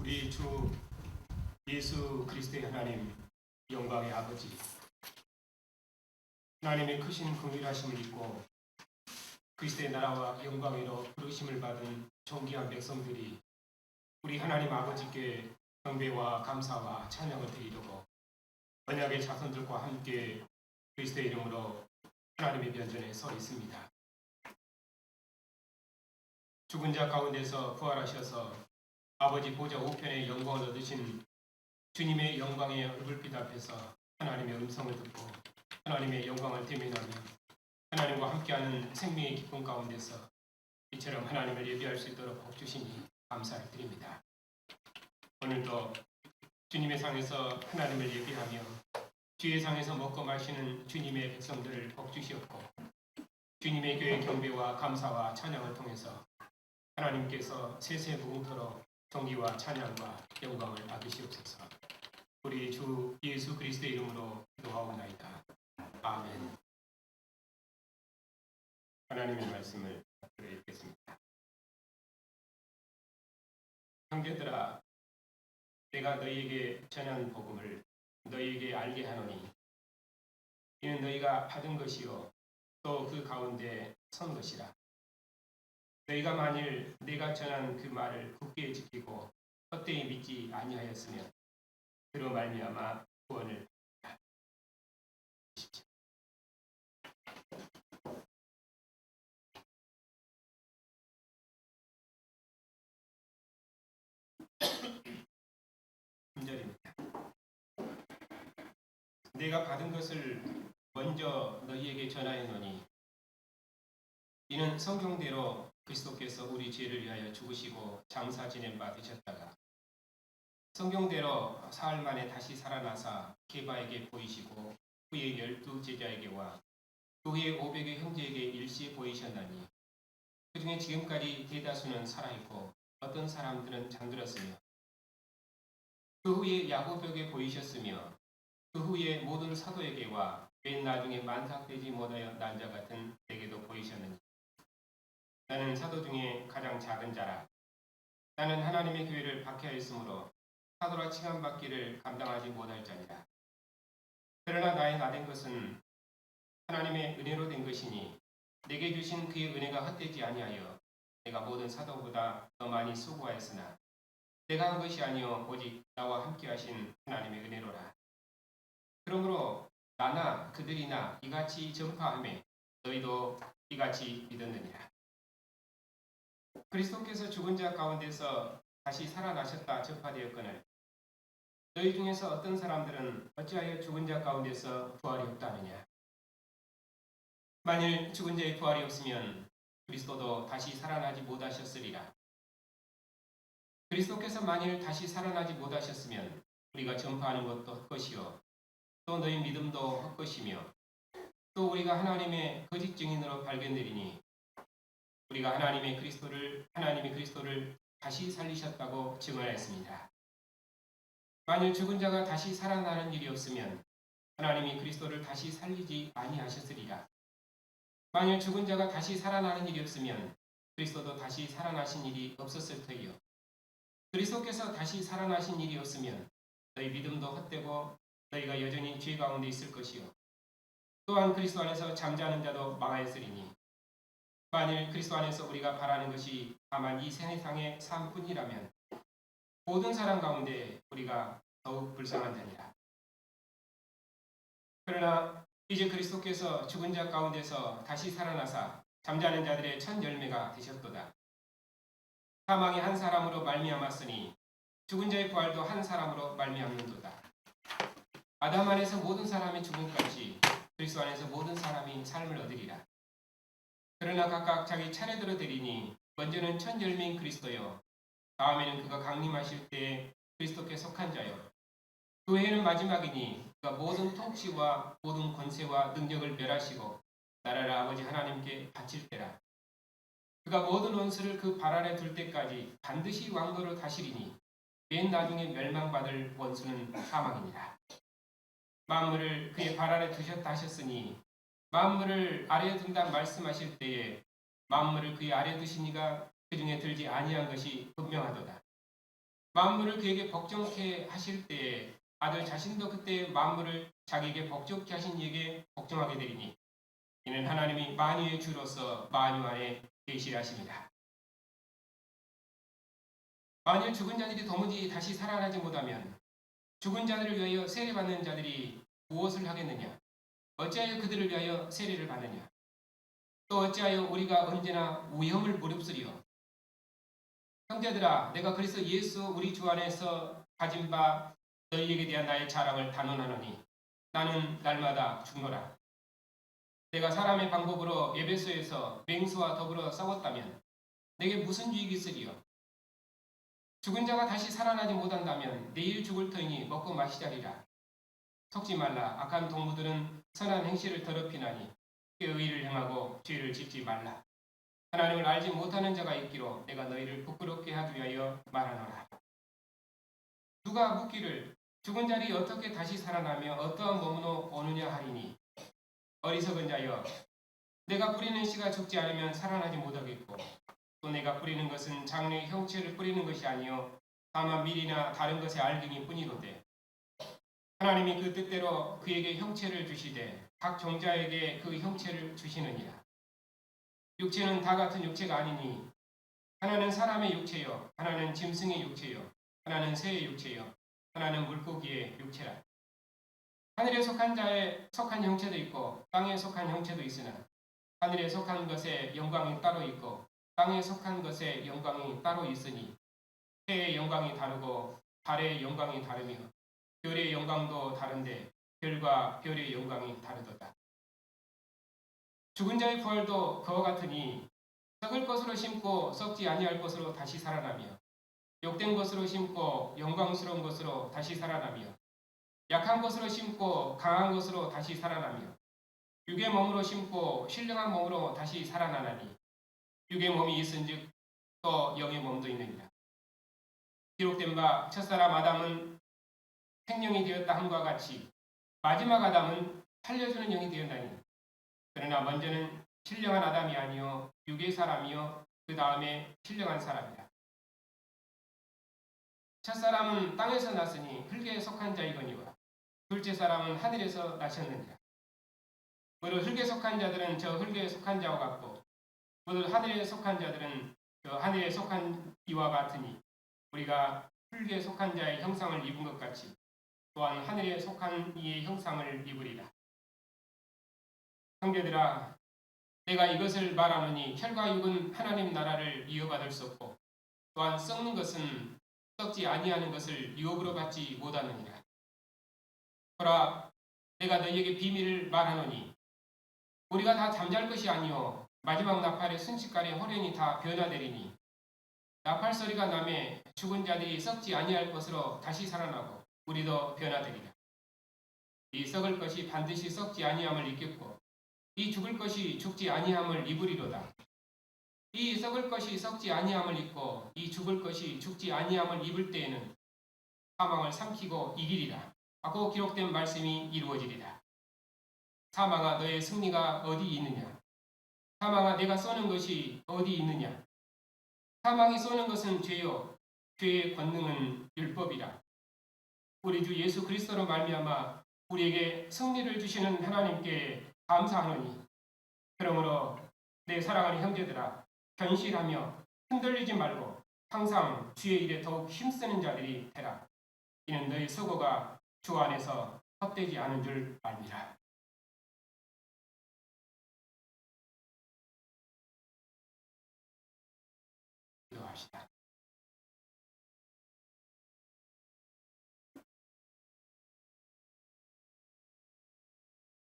우리 주 예수 그리스도의 하나님, 영광의 아버지, 하나님의 크신 긍휼하심을 입고 그리스도의 나라와 영광으로 부르심을 받은 존귀한 백성들이 우리 하나님 아버지께 경배와 감사와 찬양을 드리려고 언약의 자손들과 함께 그리스도의 이름으로 하나님의 면전에 서 있습니다. 죽은 자 가운데서 부활하셔서 아버지 보좌 우편의 영광을 얻으신 주님의 영광의 얼굴빛 앞에서 하나님의 음성을 듣고 하나님의 영광을 대면하며 하나님과 함께하는 생명의 기쁨 가운데서 이처럼 하나님을 예배할 수 있도록 복 주시니 감사를 드립니다. 오늘도 주님의 상에서 하나님을 예배하며 주의 상에서 먹고 마시는 주님의 백성들을 복 주시옵고 주님의 교회 경배와 감사와 찬양을 통해서 하나님께서 세세무궁토록 존귀와 찬양과 영광을 받으시옵소서. 우리 주 예수 그리스도의 이름으로 기도하옵나이다. 아멘. 하나님의 말씀을 읽겠습니다. 형제들아, 내가 너희에게 전한 복음을 너희에게 알게 하노니 이는 너희가 받은 것이요 또 그 가운데 선 것이라. 너희가 만일 내가 전한 그 말을 굳게 지키고 헛되이 믿지 아니하였으면 그로 말미암아 구원을 받으라. 내가 받은 것을 먼저 너희에게 전하였노니 이는 성경대로 그리스도께서 우리 죄를 위하여 죽으시고 장사 지낸 바 되셨다가 성경대로 사흘 만에 다시 살아나사 게바에게 보이시고 후에 12 제자에게와 그 후에 500의 형제에게 일시 보이셨나니 그 중에 지금까지 대다수는 살아있고 어떤 사람들은 잠들었으며 그 후에 야고보에게 보이셨으며 그 후에 모든 사도에게와 맨 나중에 만삭되지 못하여 난 자 같은 내게도 보이셨느니 나는 사도 중에 가장 작은 자라. 나는 하나님의 교회를 박해하였으므로 사도라 칭함받기를 감당하지 못할 자니라. 그러나 나의 나된 것은 하나님의 은혜로 된 것이니 내게 주신 그의 은혜가 헛되지 아니하여 내가 모든 사도보다 더 많이 수고하였으나 내가 한 것이 아니요 오직 나와 함께 하신 하나님의 은혜로라. 그러므로 나나 그들이나 이같이 전파하며 너희도 이같이 믿었느니라. 그리스도께서 죽은 자 가운데서 다시 살아나셨다 전파되었거늘 너희 중에서 어떤 사람들은 어찌하여 죽은 자 가운데서 부활이 없다느냐. 만일 죽은 자의 부활이 없으면 그리스도도 다시 살아나지 못하셨으리라. 그리스도께서 만일 다시 살아나지 못하셨으면 우리가 전파하는 것도 헛것이요 또 너희 믿음도 헛것이며 또 우리가 하나님의 거짓 증인으로 발견되리니 우리가 하나님이 그리스도를 다시 살리셨다고 증언했습니다. 만일 죽은 자가 다시 살아나는 일이 없으면 하나님이 그리스도를 다시 살리지 아니하셨으리라. 만일 죽은 자가 다시 살아나는 일이 없으면 그리스도도 다시 살아나신 일이 없었을 터이요. 그리스도께서 다시 살아나신 일이 없으면 너희 믿음도 헛되고 너희가 여전히 죄 가운데 있을 것이요. 또한 그리스도 안에서 잠자는 자도 망하였으리니 만일 그리스도 안에서 우리가 바라는 것이 다만 이 세상의 삶뿐이라면 모든 사람 가운데 우리가 더욱 불쌍한 자니라. 그러나 이제 그리스도께서 죽은 자 가운데서 다시 살아나사 잠자는 자들의 첫 열매가 되셨도다. 사망이 한 사람으로 말미암았으니 죽은 자의 부활도 한 사람으로 말미암는도다. 아담 안에서 모든 사람이 죽음같이 그리스도 안에서 모든 사람이 삶을 얻으리라. 그러나 각각 자기 차례대로 되리니 먼저는 첫 열매인 그리스도요 다음에는 그가 강림하실 때에 그리스도께 속한 자요 그 외에는 마지막이니 그가 모든 통치와 모든 권세와 능력을 멸하시고 나라를 아버지 하나님께 바칠 때라. 그가 모든 원수를 그 발 아래 둘 때까지 반드시 왕도로 다시리니 맨 나중에 멸망받을 원수는 사망이니라. 만물을 그의 발 아래 두셨다 하셨으니 만물을 아래에 둔다 말씀하실 때에 만물을 그의 아래에 두신 이가 그 중에 들지 아니한 것이 분명하도다. 만물을 그에게 복종케 하실 때에 아들 자신도 그때 만물을 자기에게 복종케 하신 이에게 복종하게 되리니 이는 하나님이 만유의 주로서 만유 안에 계시하십니다. 만일 죽은 자들이 도무지 다시 살아나지 못하면 죽은 자들을 위하여 세례받는 자들이 무엇을 하겠느냐? 어찌하여 그들을 위하여 세례를 받느냐? 또 어찌하여 우리가 언제나 위험을 무릅쓰리요? 형제들아, 내가 그리스도 예수 우리 주 안에서 가진 바 너희에게 대한 나의 자랑을 단언하노니 나는 날마다 죽노라. 내가 사람의 방법으로 에베소에서 맹수와 더불어 싸웠다면 내게 무슨 유익이 있으리요? 죽은 자가 다시 살아나지 못한다면 내일 죽을 터이니 먹고 마시자리라. 속지 말라. 악한 동무들은 선한 행실을 더럽히나니 의의를 행하고 죄를 짓지 말라. 하나님을 알지 못하는 자가 있기로 내가 너희를 부끄럽게 하기 위하여 말하노라. 누가 묻기를 죽은 자리 어떻게 다시 살아나며 어떠한 몸으로 오느냐 하리니 어리석은 자여 내가 뿌리는 씨가 죽지 않으면 살아나지 못하겠고 또 내가 뿌리는 것은 장래의 형체를 뿌리는 것이 아니요 다만 밀이나 다른 것의 알갱이 뿐이로되 하나님이 그 뜻대로 그에게 형체를 주시되 각 종자에게 그 형체를 주시느니라. 육체는 다 같은 육체가 아니니 하나는 사람의 육체요 하나는 짐승의 육체요 하나는 새의 육체요 하나는 물고기의 육체라. 하늘에 속한 자에 속한 형체도 있고 땅에 속한 형체도 있으나 하늘에 속한 것의 영광이 따로 있고 땅에 속한 것의 영광이 따로 있으니 해의 영광이 다르고 달의 영광이 다르며 별의 영광도 다른데 별과 별의 영광이 다르도다. 죽은 자의 부활도 그와 같으니 썩을 것으로 심고 썩지 아니할 것으로 다시 살아나며 욕된 것으로 심고 영광스러운 것으로 다시 살아나며 약한 것으로 심고 강한 것으로 다시 살아나며 육의 몸으로 심고 신령한 몸으로 다시 살아나나니 육의 몸이 있은즉 또 영의 몸도 있느니라. 기록된 바 첫사람 아담은 생명이 되었다 함과 같이 마지막 아담은 살려주는 영이 되었나니 그러나 먼저는 신령한 아담이 아니요 육의 사람이요 그 다음에 신령한 사람이라. 첫사람은 땅에서 났으니 흙에 속한 자이거니와 둘째 사람은 하늘에서 나셨느니라. 무릇 흙에 속한 자들은 저 흙에 속한 자와 같고 무릇 하늘에 속한 자들은 저 하늘에 속한 이와 같으니 우리가 흙에 속한 자의 형상을 입은 것 같이 또한 하늘에 속한 이의 형상을 입으리라. 형제들아, 내가 이것을 말하노니 혈과 육은 하나님 나라를 이어받을 수 없고 또한 썩는 것은 썩지 아니하는 것을 유업으로 받지 못하느니라. 보라, 내가 너희에게 비밀을 말하노니 우리가 다 잠잘 것이 아니요 마지막 나팔의 순식간에 호련히 다 변화되리니 나팔 소리가 나매 죽은 자들이 썩지 아니할 것으로 다시 살아나고 우리도 변화되리라. 이 썩을 것이 반드시 썩지 아니함을 입겠고 이 죽을 것이 죽지 아니함을 입으리로다. 이 썩을 것이 썩지 아니함을 입고 이 죽을 것이 죽지 아니함을 입을 때에는 사망을 삼키고 이기리라 하고 기록된 말씀이 이루어지리라. 사망아, 너의 승리가 어디 있느냐? 사망아, 내가 쏘는 것이 어디 있느냐? 사망이 쏘는 것은 죄요 죄의 권능은 율법이라. 우리 주 예수 그리스도로 말미암아 우리에게 승리를 주시는 하나님께 감사하노니 그러므로 내 사랑하는 형제들아 견실하며 흔들리지 말고 항상 주의 일에 더욱 힘쓰는 자들이 되라. 이는 너희 수고가 주 안에서 헛되지 않은 줄 압니다. 기도합시다.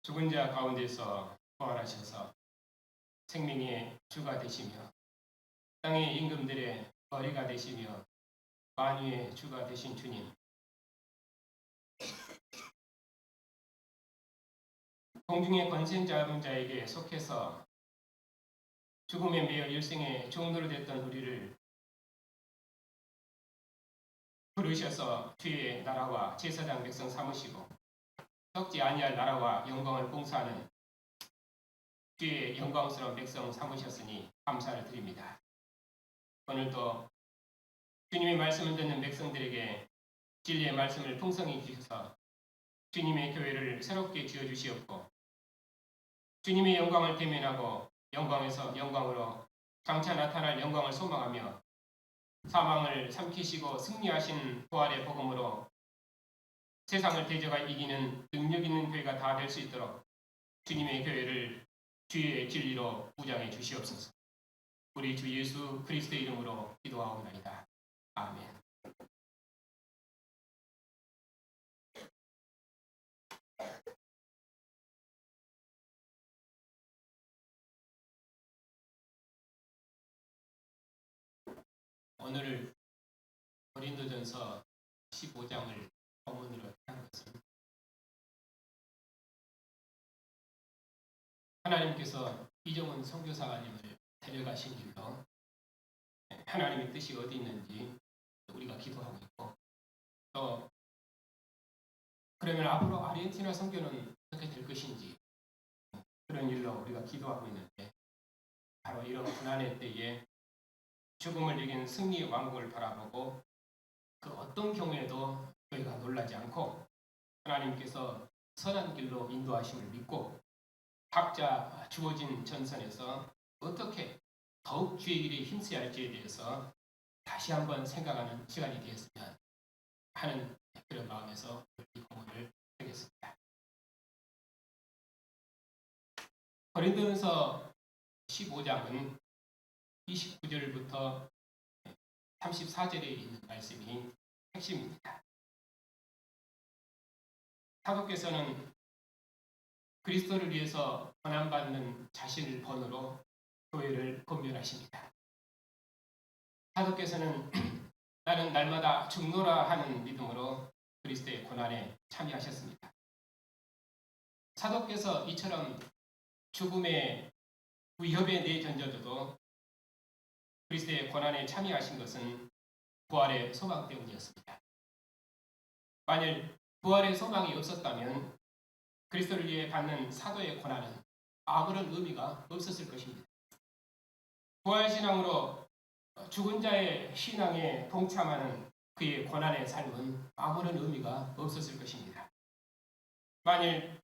죽은 자 가운데서 부활하셔서 생명의 주가 되시며 땅의 임금들의 머리가 되시며 만유의 주가 되신 주님, 공중의 권세 잡은 자에게 속해서 죽음에 매여 일생의 종로로 됐던 우리를 부르셔서 주의 나라와 제사장 백성 삼으시고 썩지 아니할 나라와 영광을 봉사하는 주의 영광스러운 백성 삼으셨으니 감사를 드립니다. 오늘도 주님의 말씀을 듣는 백성들에게 진리의 말씀을 풍성히 주셔서 주님의 교회를 새롭게 지어주시었고 주님의 영광을 대면하고 영광에서 영광으로 장차 나타날 영광을 소망하며 사망을 삼키시고 승리하신 부활의 복음으로 세상을 대적하 이기는 능력 있는 교회가 다 될 수 있도록 주님의 교회를 주의 진리로 무장해 주시옵소서. 우리 주 예수 그리스도의 이름으로 기도하옵나이다. 아멘. 오늘 고린도전서 15장을 본문으로 한 것은 하나님께서 이정훈 선교사님을 데려가신 길로 하나님의 뜻이 어디 있는지 우리가 기도하고 있고 또 그러면 앞으로 아르헨티나 선교는 어떻게 될 것인지 그런 일로 우리가 기도하고 있는데 바로 이런 고난의 때에 죽음을 이긴 승리의 왕국을 바라보고 그 어떤 경우에도 저희가 놀라지 않고 하나님께서 선한 길로 인도하심을 믿고 각자 주어진 전선에서 어떻게 더욱 주의 길에 힘써야 할지에 대해서 다시 한번 생각하는 시간이 되었으면 하는 그런 마음에서 이 공부를 하겠습니다. 고린도전서 15장은 29절부터 34절에 있는 말씀이 핵심입니다. 사도께서는 그리스도를 위해서 고난받는 자신을 번호로 교회를 권면하십니다. 사도께서는 나는 날마다 죽노라 하는 믿음으로 그리스도의 고난에 참여하셨습니다. 사도께서 이처럼 죽음의 위협에 내던져져도 그리스도의 고난에 참여하신 것은 부활의 소망 때문이었습니다. 만일 부활의 소망이 없었다면 그리스도를 위해 받는 사도의 고난은 아무런 의미가 없었을 것입니다. 부활신앙으로 죽은 자의 신앙에 동참하는 그의 고난의 삶은 아무런 의미가 없었을 것입니다. 만일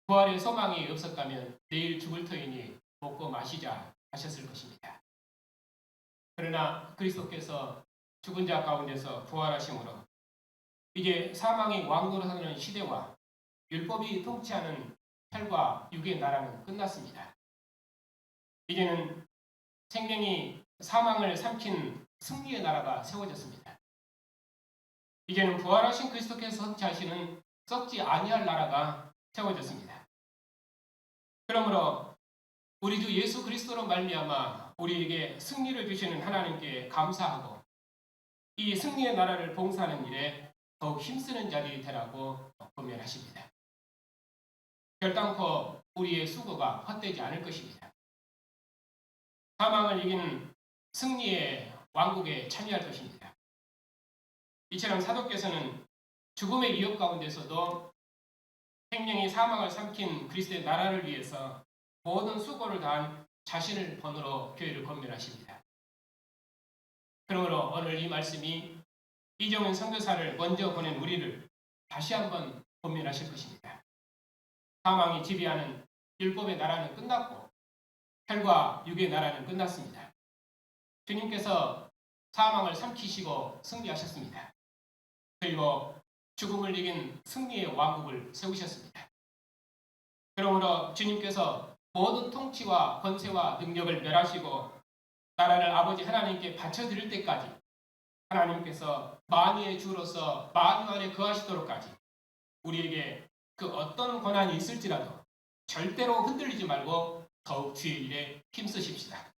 부활의 소망이 없었다면 내일 죽을 터이니 먹고 마시자 하셨을 것입니다. 그러나 그리스도께서 죽은 자 가운데서 부활하심으로 이제 사망이 왕노릇하는 시대와 율법이 통치하는 혈과 육의 나라는 끝났습니다. 이제는 생명이 사망을 삼킨 승리의 나라가 세워졌습니다. 이제는 부활하신 그리스도께서 통치하시는 썩지 아니할 나라가 세워졌습니다. 그러므로 우리 주 예수 그리스도로 말미암아 우리에게 승리를 주시는 하나님께 감사하고 이 승리의 나라를 봉사하는 일에 더욱 힘쓰는 자들이 되라고 권면하십니다. 결단코 우리의 수고가 헛되지 않을 것입니다. 사망을 이기는 승리의 왕국에 참여할 것입니다. 이처럼 사도께서는 죽음의 위협 가운데서도 생명이 사망을 삼킨 그리스도의 나라를 위해서 모든 수고를 다한 자신을 번호로 교회를 권면하십니다. 그러므로 오늘 이 말씀이 이정훈 선교사를 먼저 보낸 우리를 다시 한번 권면하실 것입니다. 사망이 지배하는 율법의 나라는 끝났고 혈과 육의 나라는 끝났습니다. 주님께서 사망을 삼키시고 승리하셨습니다. 그리고 죽음을 이긴 승리의 왕국을 세우셨습니다. 그러므로 주님께서 모든 통치와 권세와 능력을 멸하시고 나라를 아버지 하나님께 바쳐드릴 때까지 하나님께서 만유의 주로서 만유 안에 거하시도록까지 우리에게 그 어떤 고난이 있을지라도 절대로 흔들리지 말고 더욱 주의 일에 힘쓰십시다.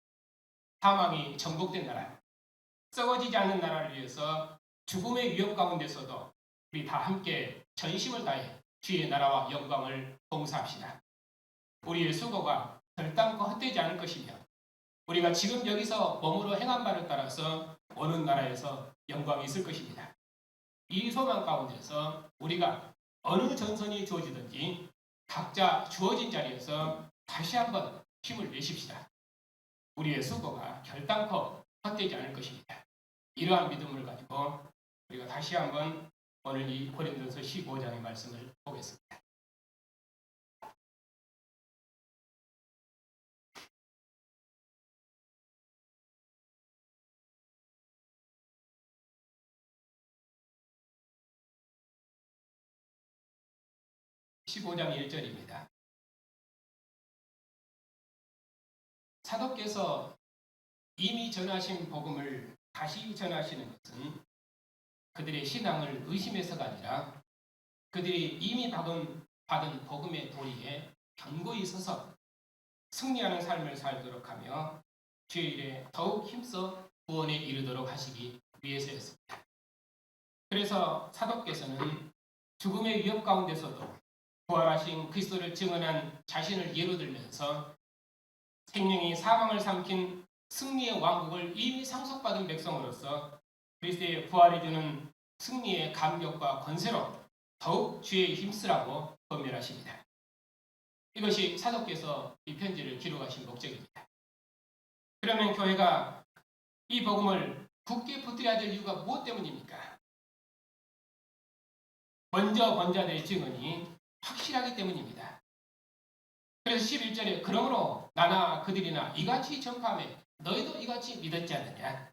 사망이 정복된 나라, 썩어지지 않는 나라를 위해서 죽음의 위협 가운데서도 우리 다 함께 전심을 다해 주의 나라와 영광을 봉사합시다. 우리의 수고가 결단코 헛되지 않을 것이며 우리가 지금 여기서 몸으로 행한 바를 따라서 어느 나라에서 영광이 있을 것입니다. 이 소망 가운데서 우리가 어느 전선이 주어지든지 각자 주어진 자리에서 다시 한번 힘을 내십시다. 우리의 수고가 결단코 헛되지 않을 것입니다. 이러한 믿음을 가지고 우리가 다시 한번 오늘 이 고린도서 15장의 말씀을 보겠습니다. (15장 1절입니다) 사도께서 이미 전하신 복음을 다시 전하시는 것은 그들의 신앙을 의심해서가 아니라 그들이 이미 받은 복음의 도리에 견고히 서서 승리하는 삶을 살도록 하며 주의 일에 더욱 힘써 구원에 이르도록 하시기 위해서였습니다. 그래서 사도께서는 죽음의 위협 가운데서도 부활하신 그리스도를 증언한 자신을 예로 들면서 생명이 사망을 삼킨 승리의 왕국을 이미 상속받은 백성으로서 그리스도의 부활해 주는 승리의 감격과 권세로 더욱 주의 힘쓰라고 권면하십니다. 이것이 사도께서 이 편지를 기록하신 목적입니다. 그러면 교회가 이 복음을 굳게 붙들어야 될 이유가 무엇 때문입니까? 먼저 권자들의 증언이 확실하기 때문입니다. 그래서 11절에 그러므로 나나 그들이나 이같이 전파하며 너희도 이같이 믿었지 않느냐?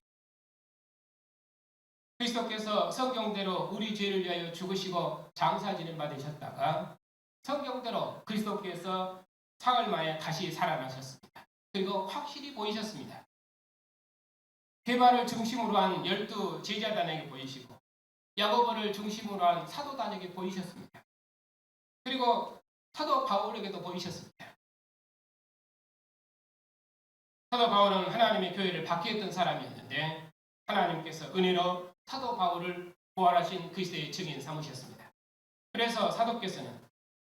그리스도께서 성경대로 우리 죄를 위하여 죽으시고 장사지는 받으셨다가 성경대로 그리스도께서 사흘 만에 다시 살아나셨습니다. 그리고 확실히 보이셨습니다. 게바를 중심으로 한 12 제자단에게 보이시고 야고보를 중심으로 한 사도단에게 보이셨습니다. 그리고 사도 바울에게도 보이셨습니다. 사도 바울은 하나님의 교회를 박해했던 사람이었는데 하나님께서 은혜로 사도 바울을 부활하신 그리스도의 증인 삼으셨습니다. 그래서 사도께서는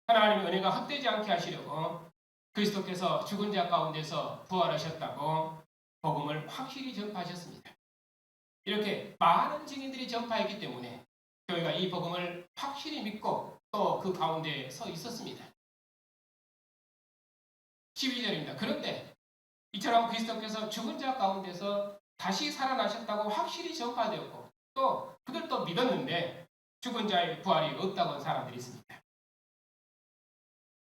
하나님의 은혜가 헛되지 않게 하시려고 그리스도께서 죽은 자 가운데서 부활하셨다고 복음을 확실히 전파하셨습니다. 이렇게 많은 증인들이 전파했기 때문에 교회가 이 복음을 확실히 믿고 또 그 가운데에 서 있었습니다. 12절입니다. 그런데 이처럼 그리스도께서 죽은 자 가운데서 다시 살아나셨다고 확실히 전파되었고 또 그들도 믿었는데 죽은 자의 부활이 없다고 하는 사람들이 있습니다.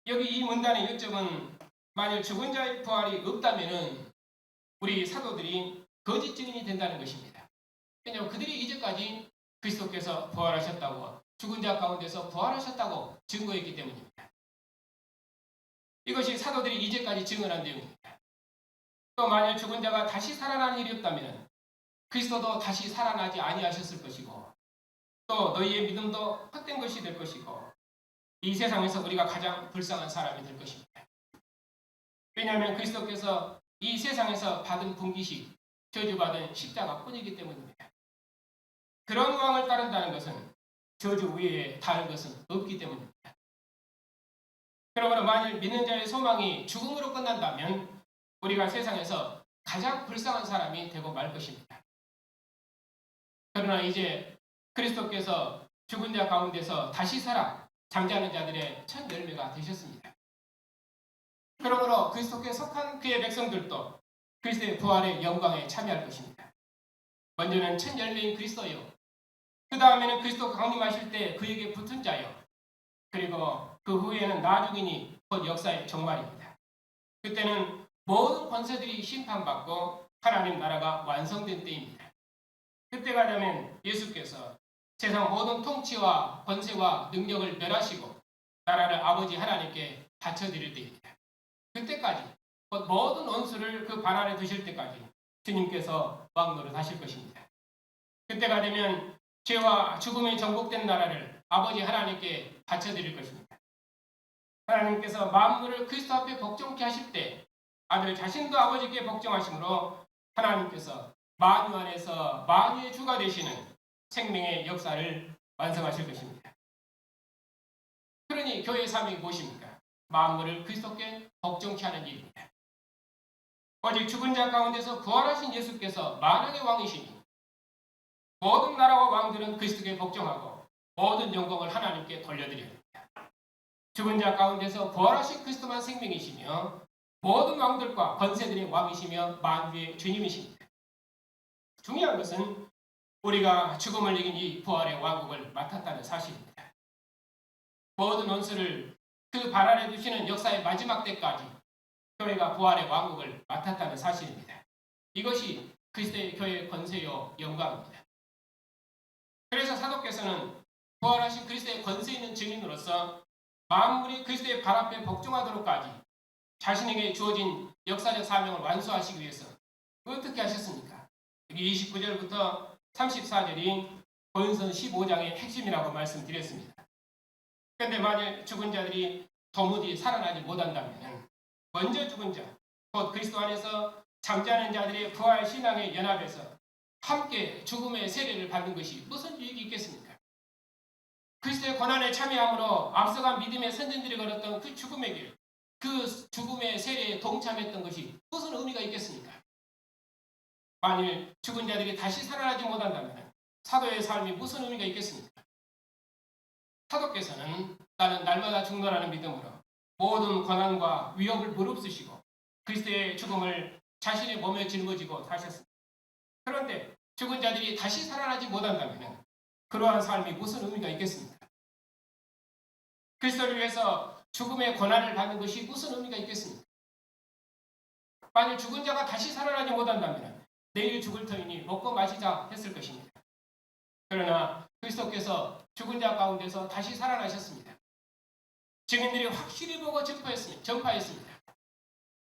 여기 이 문단의 요점은 만일 죽은 자의 부활이 없다면 우리 사도들이 거짓 증인이 된다는 것입니다. 왜냐하면 그들이 이제까지 그리스도께서 부활하셨다고 죽은 자 가운데서 부활하셨다고 증거했기 때문입니다. 이것이 사도들이 이제까지 증언한 내용입니다. 또 만일 죽은 자가 다시 살아나는 일이 없다면 그리스도도 다시 살아나지 아니하셨을 것이고 또 너희의 믿음도 헛된 것이 될 것이고 이 세상에서 우리가 가장 불쌍한 사람이 될 것입니다. 왜냐하면 그리스도께서 이 세상에서 받은 분깃이 저주받은 십자가뿐이기 때문입니다. 그런 왕을 따른다는 것은 저주 위에 닿을 것은 없기 때문입니다. 그러므로 만일 믿는 자의 소망이 죽음으로 끝난다면 우리가 세상에서 가장 불쌍한 사람이 되고 말 것입니다. 그러나 이제 그리스도께서 죽은 자 가운데서 다시 살아 잠자는 자들의 첫 열매가 되셨습니다. 그러므로 그리스도께 속한 그의 백성들도 그리스도의 부활의 영광에 참여할 것입니다. 먼저는 첫 열매인 그리스도요. 그 다음에는 그리스도 강림하실 때 그에게 붙은 자요. 그리고 그 후에는 나중이니 곧 역사의 종말입니다. 그때는 모든 권세들이 심판받고 하나님 나라가 완성된 때입니다. 그때가 되면 예수께서 세상 모든 통치와 권세와 능력을 멸하시고 나라를 아버지 하나님께 바쳐드릴 때입니다. 그때까지 곧 모든 원수를 그 발 아래 두실 때까지 주님께서 왕노릇 하실 것입니다. 그때가 되면 죄와 죽음에 정복된 나라를 아버지 하나님께 바쳐드릴 것입니다. 하나님께서 만물을 그리스도 앞에 복종케 하실 때 아들 자신도 아버지께 복종하심으로 하나님께서 만유 안에서 만유의 주가 되시는 생명의 역사를 완성하실 것입니다. 그러니 교회의 삶이 무엇입니까? 만물을 그리스도께 복종케 하는 일입니다. 오직 죽은 자 가운데서 부활하신 예수께서 만왕의 왕이시니 모든 나라와 왕들은 그리스도께 복종하고 모든 영광을 하나님께 돌려드려야 합니다. 죽은 자 가운데서 부활하신 그리스도만 생명이시며 모든 왕들과 권세들의 왕이시며 만주의 주님이십니다. 중요한 것은 우리가 죽음을 이긴 이 부활의 왕국을 맡았다는 사실입니다. 모든 원수를 그 발 아래 두시는 역사의 마지막 때까지 교회가 부활의 왕국을 맡았다는 사실입니다. 이것이 그리스도의 교회의 권세요 영광입니다. 그래서 사도께서는 부활하신 그리스도의 권세 있는 증인으로서 만물이 그리스도의 발 앞에 복종하도록까지 자신에게 주어진 역사적 사명을 완수하시기 위해서 어떻게 하셨습니까? 여기 29절부터 34절이 고린도서 15장의 핵심이라고 말씀드렸습니다. 그런데 만일 죽은 자들이 도무지 살아나지 못한다면 먼저 죽은 자, 곧 그리스도 안에서 잠자는 자들의 부활 신앙의 연합에서 함께 죽음의 세례를 받는 것이 무슨 유익이 있겠습니까? 그리스도의 고난에 참여함으로 앞서간 믿음의 선진들이 걸었던 그 죽음의 길, 그 죽음의 세례에 동참했던 것이 무슨 의미가 있겠습니까? 만일 죽은 자들이 다시 살아나지 못한다면 사도의 삶이 무슨 의미가 있겠습니까? 사도께서는 나는 날마다 죽노라는 믿음으로 모든 고난과 위협을 무릅쓰시고 그리스도의 죽음을 자신의 몸에 짊어지고 사셨습니다. 그런데 죽은 자들이 다시 살아나지 못한다면 그러한 삶이 무슨 의미가 있겠습니까? 그리스도를 위해서 죽음의 고난을 받는 것이 무슨 의미가 있겠습니까? 만일 죽은 자가 다시 살아나지 못한다면 내일 죽을 터이니 먹고 마시자 했을 것입니다. 그러나 그리스도께서 죽은 자 가운데서 다시 살아나셨습니다. 증인들이 확실히 보고 전파했습니다.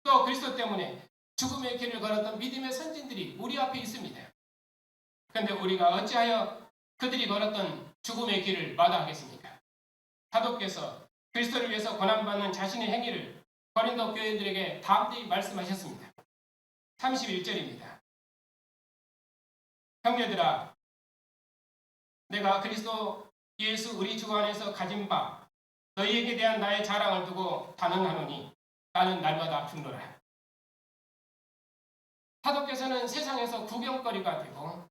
또 그리스도 때문에 죽음의 길을 걸었던 믿음의 선진들이 우리 앞에 있습니다. 그런데 우리가 어찌하여 그들이 걸었던 죽음의 길을 마다하겠습니까? 사도께서 그리스도를 위해서 고난받는 자신의 행위를 고린도 교인들에게 담대히 말씀하셨습니다. 31절입니다. 형제들아, 내가 그리스도 예수 우리 주 안에서 가진 바 너희에게 대한 나의 자랑을 두고 단언하노니 나는 날마다 죽노라. 사도께서는 세상에서 구경거리가 되고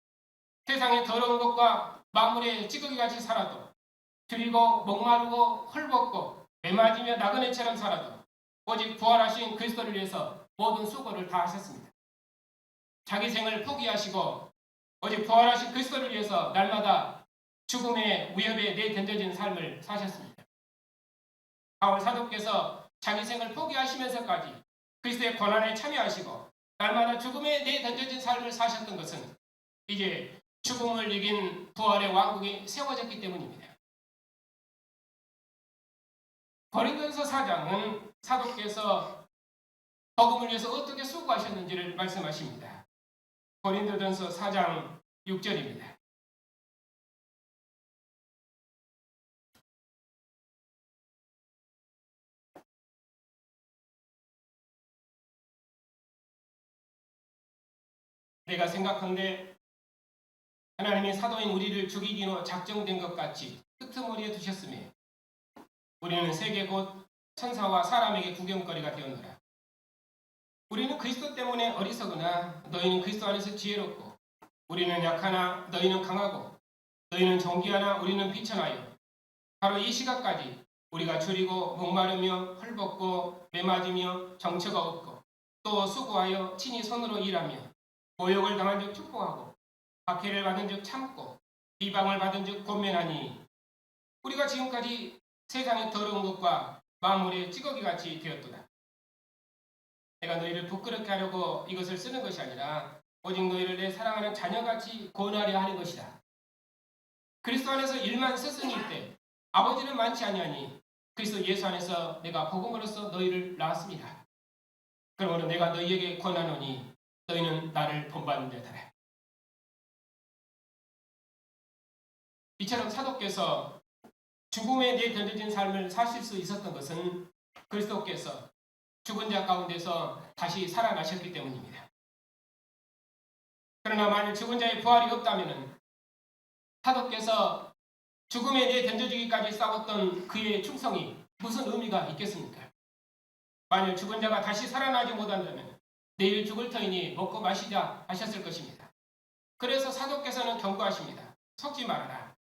세상의 더러운 것과 만물의 찌꺼기같이 살아도 줄이고 목마르고 헐벗고 매맞으며 나그네처럼 살아도 오직 부활하신 그리스도를 위해서 모든 수고를 다 하셨습니다. 자기 생을 포기하시고 오직 부활하신 그리스도를 위해서 날마다 죽음의 위협에 내던져진 삶을 사셨습니다. 바울 사도께서 자기 생을 포기하시면서까지 그리스도의 고난에 참여하시고 날마다 죽음에 내던져진 삶을 사셨던 것은 이제 죽음을 이긴 부활의 왕국이 세워졌기 때문입니다. 고린도전서 4장은 사도께서 복음을 위해서 어떻게 수고하셨는지를 말씀하십니다. 고린도전서 4장 6절입니다. 내가 생각한데 하나님이 사도인 우리를 죽이기로 작정된 것 같이 끄트머리에 두셨으며 우리는 세계 곧 천사와 사람에게 구경거리가 되었노라. 우리는 그리스도 때문에 어리석으나 너희는 그리스도 안에서 지혜롭고 우리는 약하나 너희는 강하고 너희는 존귀하나 우리는 비천하여 바로 이 시각까지 우리가 줄이고 목마르며 헐벗고 매맞으며 정처가 없고 또 수고하여 친히 손으로 일하며 모욕을 당한 즉 축복하고 박해를 받은 즉 참고 비방을 받은 즉 권면하니 우리가 지금까지 세상의 더러운 것과 만물의 찌꺼기같이 되었도다. 내가 너희를 부끄럽게 하려고 이것을 쓰는 것이 아니라 오직 너희를 내 사랑하는 자녀같이 권하려 하는 것이다. 그리스도 안에서 일만 스승일 때 아버지는 많지 아니하니 그리스도 예수 안에서 내가 복음으로써 너희를 낳았습니다. 그러므로 내가 너희에게 권하노니 너희는 나를 본받는 자들아. 이처럼 사도께서 죽음에 내던져진 삶을 사실 수 있었던 것은 그리스도께서 죽은 자 가운데서 다시 살아나셨기 때문입니다. 그러나 만일 죽은 자의 부활이 없다면 사도께서 죽음에 내던져지기까지 싸웠던 그의 충성이 무슨 의미가 있겠습니까? 만일 죽은 자가 다시 살아나지 못한다면 내일 죽을 터이니 먹고 마시자 하셨을 것입니다. 그래서 사도께서는 경고하십니다. 속지 말아라.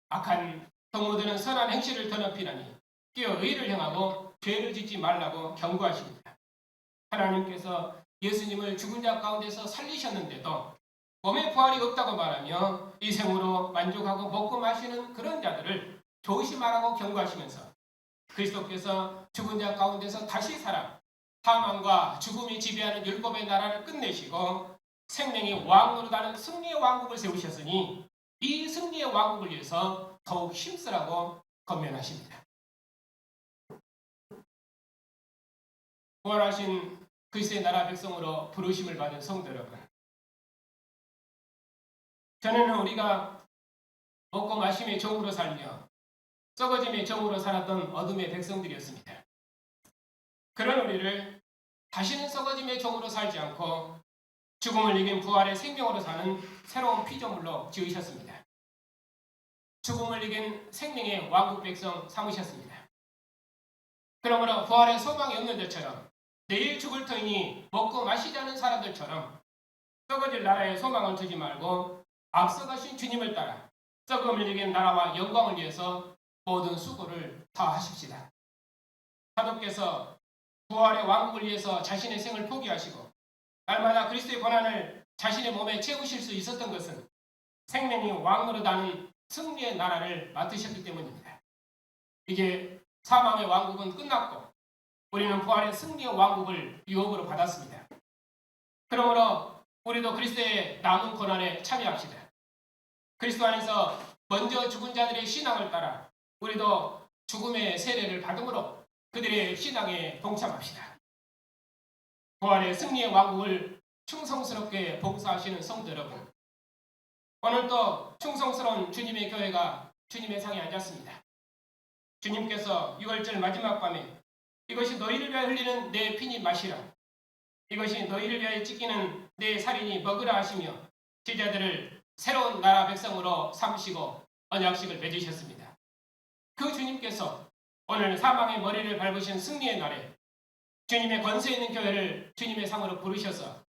악한 동무들은 선한 행실을 더럽히라니 끼어 의를 행하고 죄를 짓지 말라고 경고하십니다. 하나님께서 예수님을 죽은 자 가운데서 살리셨는데도 몸의 부활이 없다고 말하며 이 생으로 만족하고 먹고 마시는 그런 자들을 조심하라고 경고하시면서 그리스도께서 죽은 자 가운데서 다시 살아 사망과 죽음이 지배하는 율법의 나라를 끝내시고 생명의 왕으로 다는 승리의 왕국을 세우셨으니 이 승리의 왕국을 위해서 더욱 힘쓰라고 권면하십니다. 부활하신 그리스도의 나라 백성으로 부르심을 받은 성도 여러분, 전에는 우리가 먹고 마심의 종으로 살며 썩어짐의 종으로 살았던 어둠의 백성들이었습니다. 그런 우리를 다시는 썩어짐의 종으로 살지 않고 죽음을 이긴 부활의 생명으로 사는 새로운 피조물로 지으셨습니다. 죽음을 이긴 생명의 왕국 백성 삼으셨습니다. 그러므로 부활의 소망이 없는 자처럼 내일 죽을 터이니 먹고 마시지 않은 사람들처럼 썩어질 나라에 소망을 두지 말고 앞서가신 주님을 따라 썩음을 이긴 나라와 영광을 위해서 모든 수고를 다하십시다. 사도께서 부활의 왕국을 위해서 자신의 생을 포기하시고 날마다 그리스도의 고난을 자신의 몸에 채우실 수 있었던 것은 생명이 왕으로 다는 승리의 나라를 맡으셨기 때문입니다. 이제 사망의 왕국은 끝났고 우리는 부활의 승리의 왕국을 유업으로 받았습니다. 그러므로 우리도 그리스도의 남은 고난에 참여합시다. 그리스도 안에서 먼저 죽은 자들의 신앙을 따라 우리도 죽음의 세례를 받음으로 그들의 신앙에 동참합시다. 부활의 승리의 왕국을 충성스럽게 봉사하시는 성도 여러분, 오늘도 충성스러운 주님의 교회가 주님의 상에 앉았습니다. 주님께서 6월절 마지막 밤에 이것이 너희를 위하여 흘리는 내 피니 마시라, 이것이 너희를 위하여 찢기는 내 살이니 먹으라 하시며 제자들을 새로운 나라 백성으로 삼으시고 언약식을 맺으셨습니다. 그 주님께서 오늘 사망의 머리를 밟으신 승리의 날에 주님의 권세 있는 교회를 주님의 상으로 부르셔서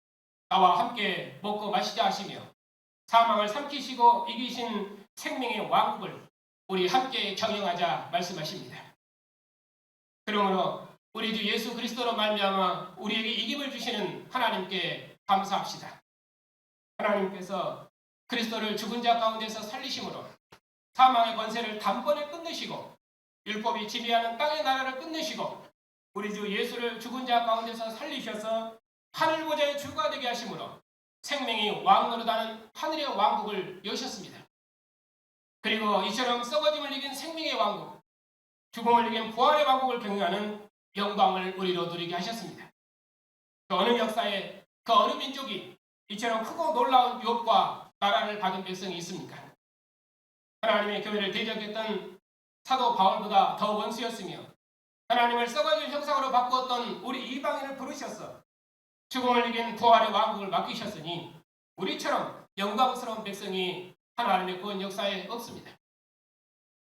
나와 함께 먹고 마시자 하시며 사망을 삼키시고 이기신 생명의 왕국을 우리 함께 경영하자 말씀하십니다. 그러므로 우리 주 예수 그리스도로 말미암아 우리에게 이김을 주시는 하나님께 감사합시다. 하나님께서 그리스도를 죽은 자 가운데서 살리심으로 사망의 권세를 단번에 끝내시고 율법이 지배하는 땅의 나라를 끝내시고 우리 주 예수를 죽은 자 가운데서 살리셔서 하늘 보좌의 주가 되게 하심으로 생명이 왕으로 다는 하늘의 왕국을 여셨습니다. 그리고 이처럼 썩어짐을 이긴 생명의 왕국, 죽음을 이긴 부활의 왕국을 경영하는 영광을 우리로 누리게 하셨습니다. 그 어느 역사에 그 어느 민족이 이처럼 크고 놀라운 유업과 나라를 받은 백성이 있습니까? 하나님의 교회를 대적했던 사도 바울보다 더 원수였으며 하나님을 썩어질 형상으로 바꾸었던 우리 이방인을 부르셔서 죽음을 이긴 부활의 왕국을 맡기셨으니 우리처럼 영광스러운 백성이 하나님의 구원 역사에 없습니다.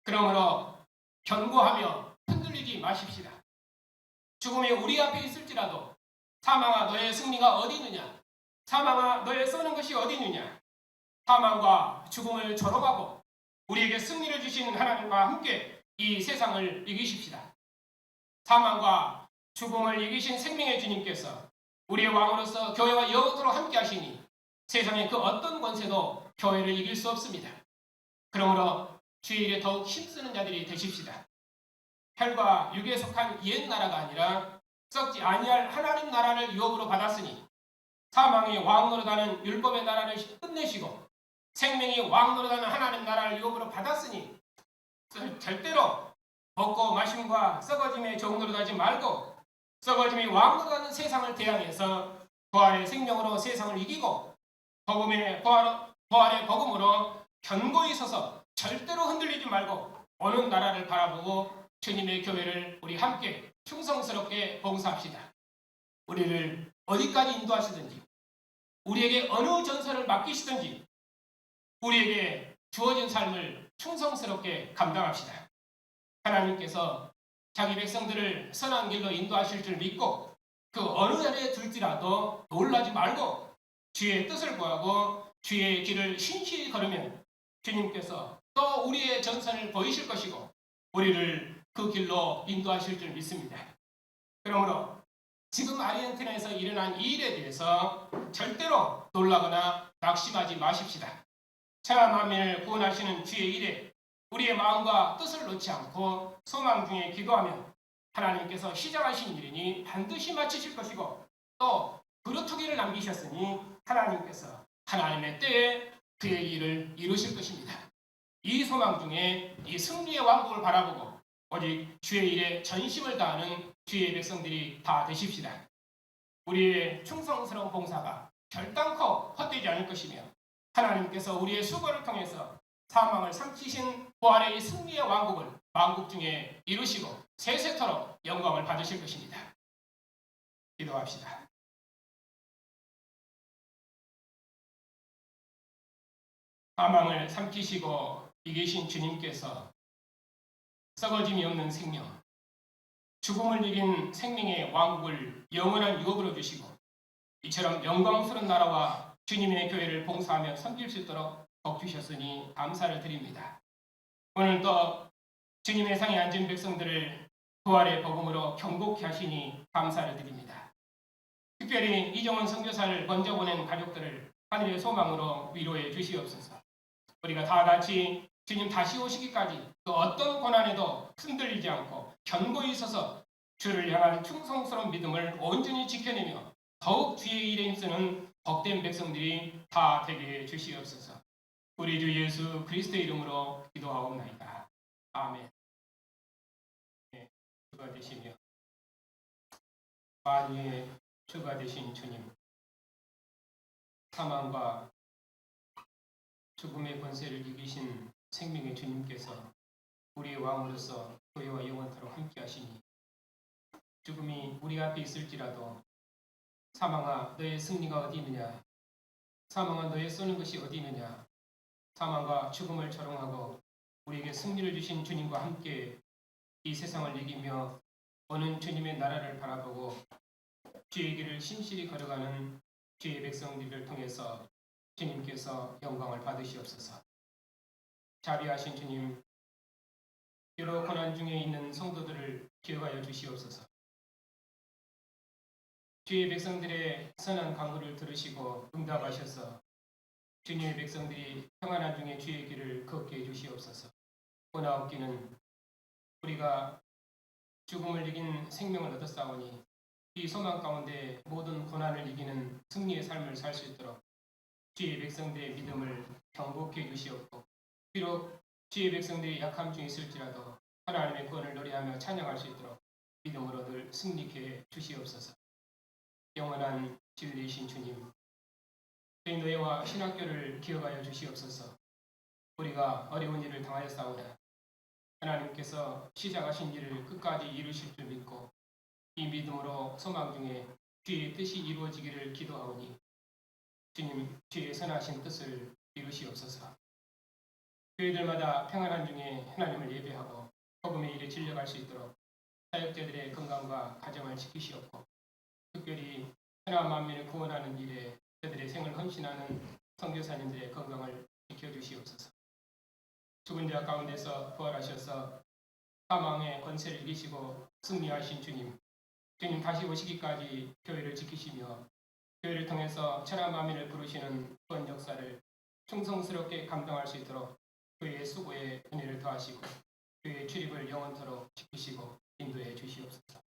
그러므로 견고하며 흔들리지 마십시다. 죽음이 우리 앞에 있을지라도 사망아 너의 승리가 어디 있느냐, 사망아 너의 쏘는 것이 어디 있느냐, 사망과 죽음을 조롱하고 우리에게 승리를 주시는 하나님과 함께 이 세상을 이기십시다. 사망과 죽음을 이기신 생명의 주님께서 우리의 왕으로서 교회와 영원토록 함께 하시니 세상의 그 어떤 권세도 교회를 이길 수 없습니다. 그러므로 주의 일에 더욱 힘쓰는 자들이 되십시다. 혈과 육에 속한 옛 나라가 아니라 썩지 아니할 하나님 나라를 유업으로 받았으니 사망의 왕으로 가는 율법의 나라를 끝내시고 생명이 왕으로 가는 하나님 나라를 유업으로 받았으니 절대로 먹고 마심과 썩어짐의 종으로 가지 말고 썩어짐이 왕으로 가는 세상을 대항해서 부활의 생명으로 세상을 이기고 부활의 복음으로 견고히 서서 절대로 흔들리지 말고 오는 나라를 바라보고 주님의 교회를 우리 함께 충성스럽게 봉사합시다. 우리를 어디까지 인도하시든지 우리에게 어느 전선을 맡기시든지 우리에게 주어진 삶을 충성스럽게 감당합시다. 하나님께서 자기 백성들을 선한 길로 인도하실 줄 믿고 그 어느 자리에 둘지라도 놀라지 말고 주의 뜻을 구하고 주의 길을 신실히 걸으면 주님께서 또 우리의 전선을 보이실 것이고 우리를 그 길로 인도하실 줄 믿습니다. 그러므로 지금 아르헨티나에서 일어난 이 일에 대해서 절대로 놀라거나 낙심하지 마십시다. 천하 만민을 구원하시는 주의 일에 우리의 마음과 뜻을 놓지 않고 소망 중에 기도하면 하나님께서 시작하신 일이니 반드시 마치실 것이고, 또 그루터기를 남기셨으니 하나님께서 하나님의 때에 그의 일을 이루실 것입니다. 이 소망 중에 이 승리의 왕국을 바라보고 오직 주의 일에 전심을 다하는 주의 백성들이 다 되십시다. 우리의 충성스러운 봉사가 결단코 헛되지 않을 것이며, 하나님께서 우리의 수고를 통해서 사망을 삼키신 부활의 이 승리의 왕국을 만국 중에 이루시고 세세토록 영광을 받으실 것입니다. 기도합시다. 사망을 삼키시고 이기신 주님께서 썩어짐이 없는 생명, 죽음을 이긴 생명의 왕국을 영원한 유업으로 주시고 이처럼 영광스러운 나라와 주님의 교회를 봉사하며 섬길 수 있도록 복 주셨으니 감사를 드립니다. 오늘도 주님의 상에 앉은 백성들을 부활의 복음으로 경고케 하시니 감사를 드립니다. 특별히 이정원 선교사를 먼저 보낸 가족들을 하늘의 소망으로 위로해 주시옵소서. 우리가 다 같이 주님 다시 오시기까지 또 어떤 고난에도 흔들리지 않고 견고히 서서 주를 향한 충성스러운 믿음을 온전히 지켜내며 더욱 주의 일에 힘쓰는 복된 백성들이 다 되게 주시옵소서. 우리 주 예수 그리스도의 이름으로 기도하옵나이다. 아멘. 네, 주가 되시며 만유의 주가 되신 주님, 사망과 죽음의 권세를 이기신 생명의 주님께서 우리의 왕으로서 교회와 영원토록 함께 하시니, 죽음이 우리 앞에 있을지라도 사망아 너의 승리가 어디 있느냐, 사망아 너의 쏘는 것이 어디 있느냐, 사망과 죽음을 조롱하고 우리에게 승리를 주신 주님과 함께 이 세상을 이기며 오는 주님의 나라를 바라보고 주의 길을 신실히 걸어가는 주의 백성들을 통해서 주님께서 영광을 받으시옵소서. 자비하신 주님, 여러 고난 중에 있는 성도들을 기억하여 주시옵소서. 주의 백성들의 선한 간구를 들으시고 응답하셔서 주님의 백성들이 평안한 중에 주의 길을 걷게 해주시옵소서. 고나옵기는 우리가 죽음을 이긴 생명을 얻었사오니 이 소망 가운데 모든 고난을 이기는 승리의 삶을 살 수 있도록 주의 백성들의 믿음을 경복해 주시옵고, 비록 주의 백성들이 약함 중에 있을지라도 하나님의 구원을 노래하며 찬양할 수 있도록 믿음으로 늘 승리케 해 주시옵소서. 영원한 진리이신 주님, 저희 너희와 신학교를 기억하여 주시옵소서. 우리가 어려운 일을 당하였사오나 하나님께서 시작하신 일을 끝까지 이루실 줄 믿고 이 믿음으로 소망 중에 주의 뜻이 이루어지기를 기도하오니 주님, 주의 선하신 뜻을 이루시옵소서. 교회들마다 평안한 중에 하나님을 예배하고 복음의 일에 진력할 수 있도록 사역자들의 건강과 가정을 지키시옵고, 특별히 천하 만민을 구원하는 일에 그들의 생을 헌신하는 선교사님들의 건강을 지켜주시옵소서. 죽은 자 가운데서 부활하셔서 사망의 권세를 이기시고 승리하신 주님, 주님 다시 오시기까지 교회를 지키시며 교회를 통해서 천하 만민을 부르시는 구원 역사를 충성스럽게 감당할 수 있도록 교회의 수고에 은혜를 더하시고 교회의 출입을 영원토록 지키시고 인도해 주시옵소서.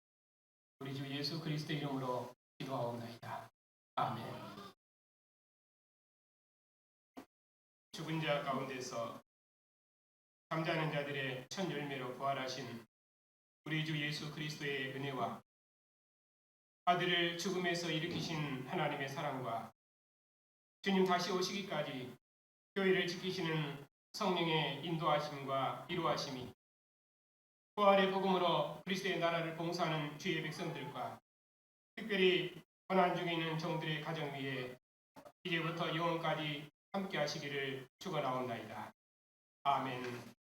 우리 주 예수 그리스도의 이름으로 기도하옵나이다. 아멘. 죽은 자 가운데서 잠자는 자들의 첫 열매로 부활하신 우리 주 예수 그리스도의 은혜와 아들을 죽음에서 일으키신 하나님의 사랑과 주님 다시 오시기까지 교회를 지키시는 성령의 인도하심과 이루하심이 부활의 복음으로 그리스도의 나라를 봉사하는 주의 백성들과 특별히 고난 중에 있는 종들의 가정 위에 이제부터 영원까지 함께 하시기를 축원하옵나이다. 아멘.